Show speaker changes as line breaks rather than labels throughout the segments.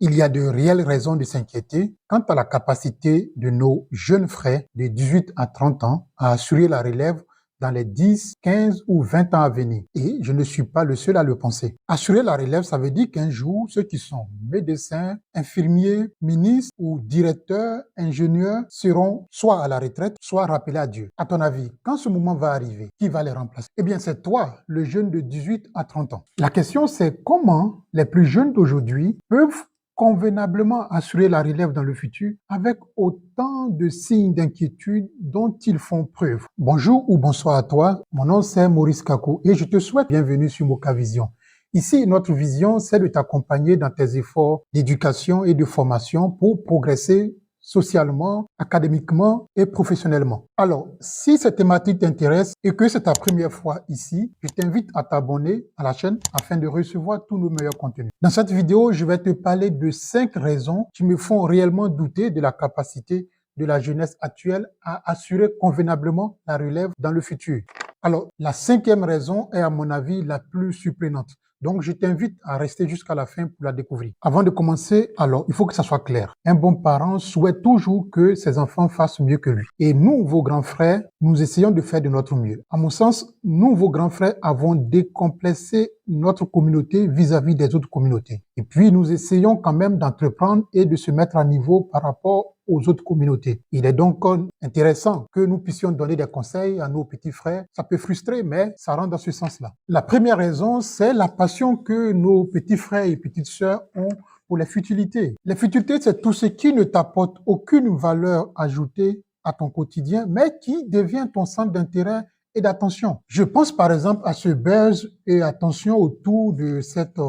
Il y a de réelles raisons de s'inquiéter quant à la capacité de nos jeunes frères de 18 à 30 ans à assurer la relève dans les 10, 15 ou 20 ans à venir. Et je ne suis pas le seul à le penser. Assurer la relève, ça veut dire qu'un jour, ceux qui sont médecins, infirmiers, ministres ou directeurs, ingénieurs seront soit à la retraite, soit rappelés à Dieu. À ton avis, quand ce moment va arriver, qui va les remplacer? Eh bien, c'est toi, le jeune de 18 à 30 ans. La question, c'est comment les plus jeunes d'aujourd'hui peuvent convenablement assurer la relève dans le futur avec autant de signes d'inquiétude dont ils font preuve. Bonjour ou bonsoir à toi, mon nom c'est Maurice Kakou et je te souhaite bienvenue sur Mokavision. Ici, notre vision, c'est de t'accompagner dans tes efforts d'éducation et de formation pour progresser socialement, académiquement et professionnellement. Alors, si cette thématique t'intéresse et que c'est ta première fois ici, je t'invite à t'abonner à la chaîne afin de recevoir tous nos meilleurs contenus. Dans cette vidéo, je vais te parler de 5 raisons qui me font réellement douter de la capacité de la jeunesse actuelle à assurer convenablement la relève dans le futur. Alors, la 5e raison est à mon avis la plus surprenante. Donc, je t'invite à rester jusqu'à la fin pour la découvrir. Avant de commencer, alors, il faut que ça soit clair. Un bon parent souhaite toujours que ses enfants fassent mieux que lui. Et nous, vos grands frères, nous essayons de faire de notre mieux. À mon sens, nous, vos grands frères, avons décomplexé notre communauté vis-à-vis des autres communautés. Et puis, nous essayons quand même d'entreprendre et de se mettre à niveau par rapport aux autres communautés. Il est donc intéressant que nous puissions donner des conseils à nos petits frères. Ça peut frustrer, mais ça rentre dans ce sens-là. La première raison, c'est la passion que nos petits frères et petites sœurs ont pour les futilités. Les futilités, c'est tout ce qui ne t'apporte aucune valeur ajoutée à ton quotidien, mais qui devient ton centre d'intérêt et d'attention. Je pense par exemple à ce buzz et attention autour de cette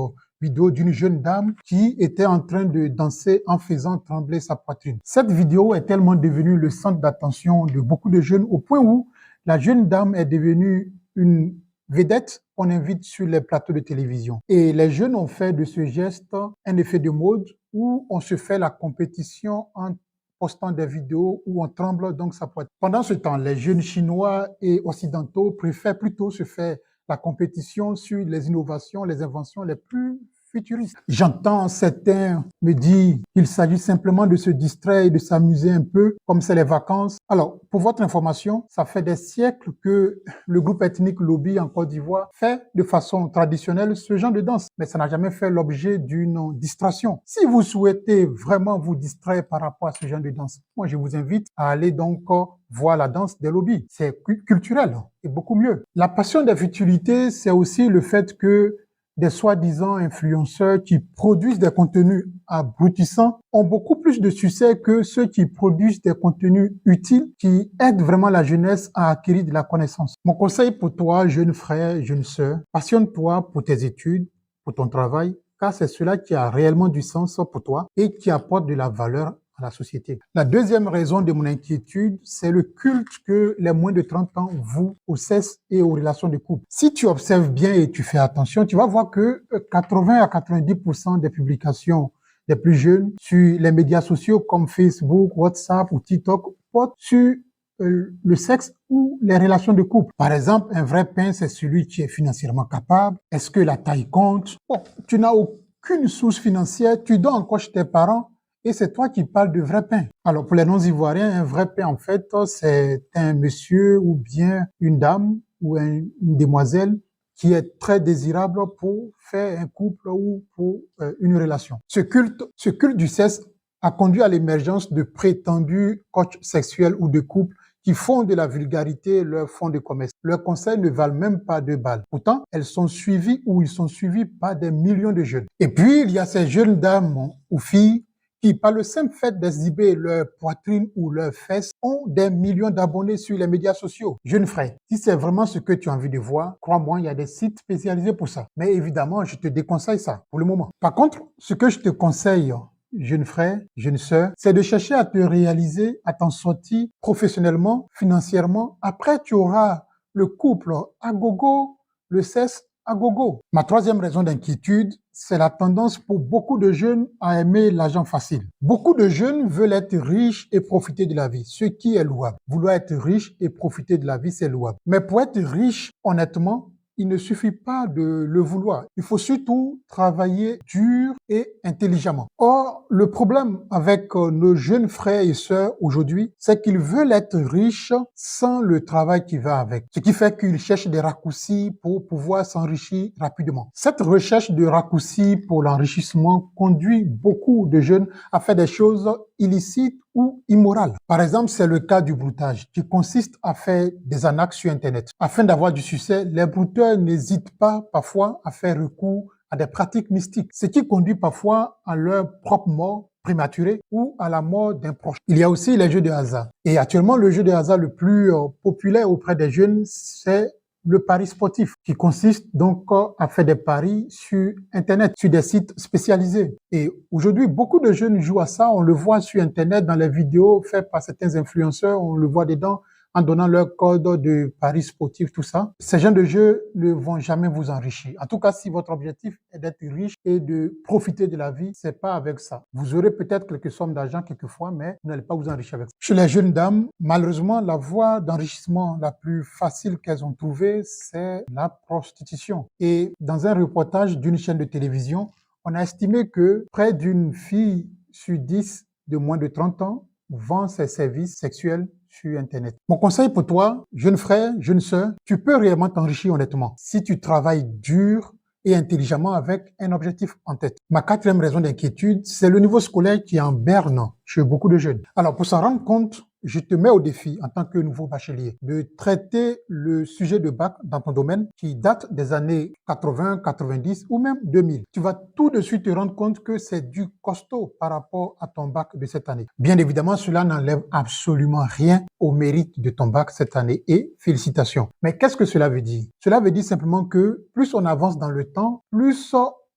vidéo d'une jeune dame qui était en train de danser en faisant trembler sa poitrine. Cette vidéo est tellement devenue le centre d'attention de beaucoup de jeunes au point où la jeune dame est devenue une vedette qu'on invite sur les plateaux de télévision. Et les jeunes ont fait de ce geste un effet de mode où on se fait la compétition en postant des vidéos où on tremble donc sa poitrine. Pendant ce temps, les jeunes chinois et occidentaux préfèrent plutôt se faire la compétition sur les innovations, les inventions les plus futuristes. J'entends certains me dire qu'il s'agit simplement de se distraire et de s'amuser un peu, comme c'est les vacances. Alors, pour votre information, ça fait des siècles que le groupe ethnique Lobi en Côte d'Ivoire fait de façon traditionnelle ce genre de danse, mais ça n'a jamais fait l'objet d'une distraction. Si vous souhaitez vraiment vous distraire par rapport à ce genre de danse, moi je vous invite à aller donc voir la danse des Lobis. C'est culturel et beaucoup mieux. La passion des futilités, c'est aussi le fait que des soi-disant influenceurs qui produisent des contenus abrutissants ont beaucoup plus de succès que ceux qui produisent des contenus utiles qui aident vraiment la jeunesse à acquérir de la connaissance. Mon conseil pour toi, jeune frère, jeune sœur, passionne-toi pour tes études, pour ton travail, car c'est cela qui a réellement du sens pour toi et qui apporte de la valeur à la société. La deuxième raison de mon inquiétude, c'est le culte que les moins de 30 ans vouent au sexe et aux relations de couple. Si tu observes bien et tu fais attention, tu vas voir que 80 à 90% des publications des plus jeunes sur les médias sociaux comme Facebook, WhatsApp ou TikTok portent sur le sexe ou les relations de couple. Par exemple, un vrai pain, c'est celui qui est financièrement capable. Est-ce que la taille compte? Bon, tu n'as aucune source financière, tu dors encore chez tes parents, et c'est toi qui parles de vrai pain. Alors, pour les non-ivoiriens, un vrai pain, en fait, c'est un monsieur ou bien une dame ou une demoiselle qui est très désirable pour faire un couple ou pour une relation. Ce culte du sexe a conduit à l'émergence de prétendus coachs sexuels ou de couples qui font de la vulgarité leur fond de commerce. Leurs conseils ne valent même pas 2 balles. Pourtant, elles sont suivies ou ils sont suivis par des millions de jeunes. Et puis, il y a ces jeunes dames ou filles qui, par le simple fait d'exhiber leur poitrine ou leurs fesses, ont des millions d'abonnés sur les médias sociaux. Jeune frère, si c'est vraiment ce que tu as envie de voir, crois-moi, il y a des sites spécialisés pour ça. Mais évidemment, je te déconseille ça pour le moment. Par contre, ce que je te conseille, jeune frère, jeune sœur, c'est de chercher à te réaliser, à t'en sortir professionnellement, financièrement. Après, tu auras le couple à gogo, le sexe à gogo. Ma troisième raison d'inquiétude, c'est la tendance pour beaucoup de jeunes à aimer l'argent facile. Beaucoup de jeunes veulent être riches et profiter de la vie, ce qui est louable. Vouloir être riche et profiter de la vie, c'est louable. Mais pour être riche, honnêtement, il ne suffit pas de le vouloir. Il faut surtout travailler dur et intelligemment. Or, le problème avec nos jeunes frères et sœurs aujourd'hui, c'est qu'ils veulent être riches sans le travail qui va avec. Ce qui fait qu'ils cherchent des raccourcis pour pouvoir s'enrichir rapidement. Cette recherche de raccourcis pour l'enrichissement conduit beaucoup de jeunes à faire des choses illicites ou immorales. Par exemple, c'est le cas du broutage, qui consiste à faire des arnaques sur Internet. Afin d'avoir du succès, les brouteurs n'hésitent pas parfois à faire recours à des pratiques mystiques, ce qui conduit parfois à leur propre mort prématurée ou à la mort d'un proche. Il y a aussi les jeux de hasard. Et actuellement, le jeu de hasard le plus populaire auprès des jeunes, c'est le pari sportif, qui consiste donc à faire des paris sur Internet, sur des sites spécialisés. Et aujourd'hui, beaucoup de jeunes jouent à ça. On le voit sur Internet, dans les vidéos faites par certains influenceurs, on le voit dedans, en donnant leur code de paris sportif, tout ça. Ces genres de jeux ne vont jamais vous enrichir. En tout cas, si votre objectif est d'être riche et de profiter de la vie, c'est pas avec ça. Vous aurez peut-être quelques sommes d'argent quelquefois, mais vous n'allez pas vous enrichir avec ça. Chez les jeunes dames, malheureusement, la voie d'enrichissement la plus facile qu'elles ont trouvée, c'est la prostitution. Et dans un reportage d'une chaîne de télévision, on a estimé que près d'une fille sur 10 de moins de 30 ans vend ses services sexuels sur Internet. Mon conseil pour toi, jeune frère, jeune sœur, tu peux réellement t'enrichir honnêtement si tu travailles dur et intelligemment avec un objectif en tête. Ma quatrième raison d'inquiétude, c'est le niveau scolaire qui est en berne chez beaucoup de jeunes. Alors, pour s'en rendre compte, je te mets au défi, en tant que nouveau bachelier, de traiter le sujet de bac dans ton domaine qui date des années 80, 90 ou même 2000. Tu vas tout de suite te rendre compte que c'est du costaud par rapport à ton bac de cette année. Bien évidemment, cela n'enlève absolument rien au mérite de ton bac cette année et félicitations. Mais qu'est-ce que cela veut dire? Cela veut dire simplement que plus on avance dans le temps, plus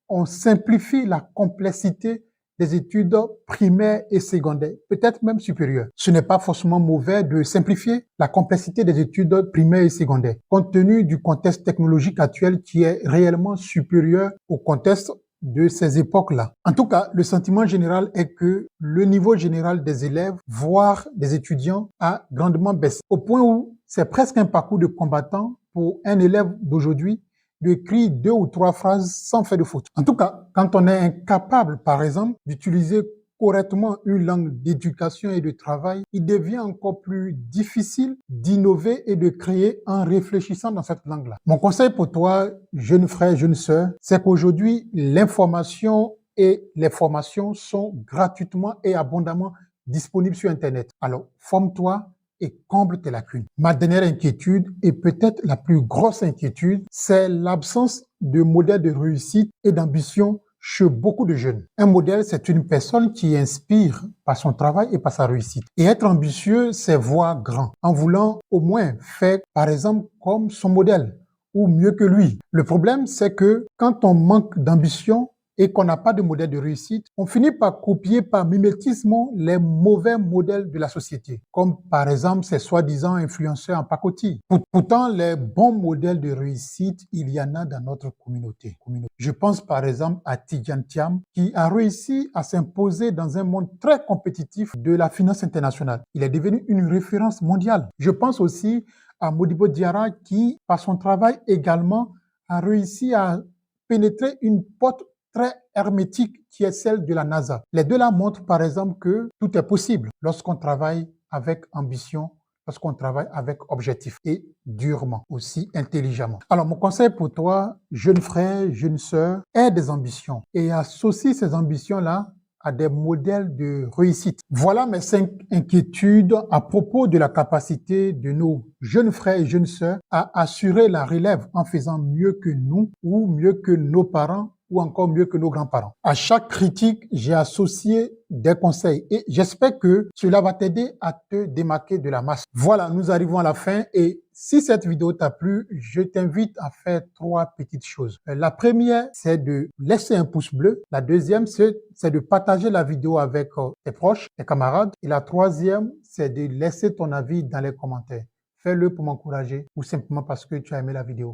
on simplifie la complexité des études primaires et secondaires, peut-être même supérieures. Ce n'est pas forcément mauvais de simplifier la complexité des études primaires et secondaires, compte tenu du contexte technologique actuel qui est réellement supérieur au contexte de ces époques-là. En tout cas, le sentiment général est que le niveau général des élèves, voire des étudiants, a grandement baissé, au point où c'est presque un parcours de combattant pour un élève d'aujourd'hui d'écrire 2 ou 3 phrases sans faire de faute. En tout cas, quand on est incapable, par exemple, d'utiliser correctement une langue d'éducation et de travail, il devient encore plus difficile d'innover et de créer en réfléchissant dans cette langue-là. Mon conseil pour toi, jeune frère, jeune sœur, c'est qu'aujourd'hui, l'information et les formations sont gratuitement et abondamment disponibles sur Internet. Alors, forme-toi et comble tes lacunes. Ma dernière inquiétude, et peut-être la plus grosse inquiétude, c'est l'absence de modèle de réussite et d'ambition chez beaucoup de jeunes. Un modèle, c'est une personne qui inspire par son travail et par sa réussite. Et être ambitieux, c'est voir grand, en voulant au moins faire, par exemple, comme son modèle, ou mieux que lui. Le problème, c'est que quand on manque d'ambition, et qu'on n'a pas de modèle de réussite, on finit par copier par mimétisme les mauvais modèles de la société, comme par exemple ces soi-disant influenceurs en pacotille. Pourtant, les bons modèles de réussite, il y en a dans notre communauté. Je pense par exemple à Tidjane Thiam, qui a réussi à s'imposer dans un monde très compétitif de la finance internationale. Il est devenu une référence mondiale. Je pense aussi à Modibo Diarra, qui, par son travail également, a réussi à pénétrer une porte très hermétique qui est celle de la NASA. Les deux là montrent par exemple que tout est possible lorsqu'on travaille avec ambition, lorsqu'on travaille avec objectif et durement, aussi intelligemment. Alors mon conseil pour toi, jeune frère, jeune sœur, aie des ambitions et associe ces ambitions-là à des modèles de réussite. Voilà mes 5 inquiétudes à propos de la capacité de nos jeunes frères et jeunes sœurs à assurer la relève en faisant mieux que nous ou mieux que nos parents ou encore mieux que nos grands-parents. À chaque critique, j'ai associé des conseils et j'espère que cela va t'aider à te démarquer de la masse. Voilà, nous arrivons à la fin et si cette vidéo t'a plu, je t'invite à faire 3 petites choses. La première, c'est de laisser un pouce bleu. La deuxième, c'est de partager la vidéo avec tes proches, tes camarades. Et la troisième, c'est de laisser ton avis dans les commentaires. Fais-le pour m'encourager ou simplement parce que tu as aimé la vidéo.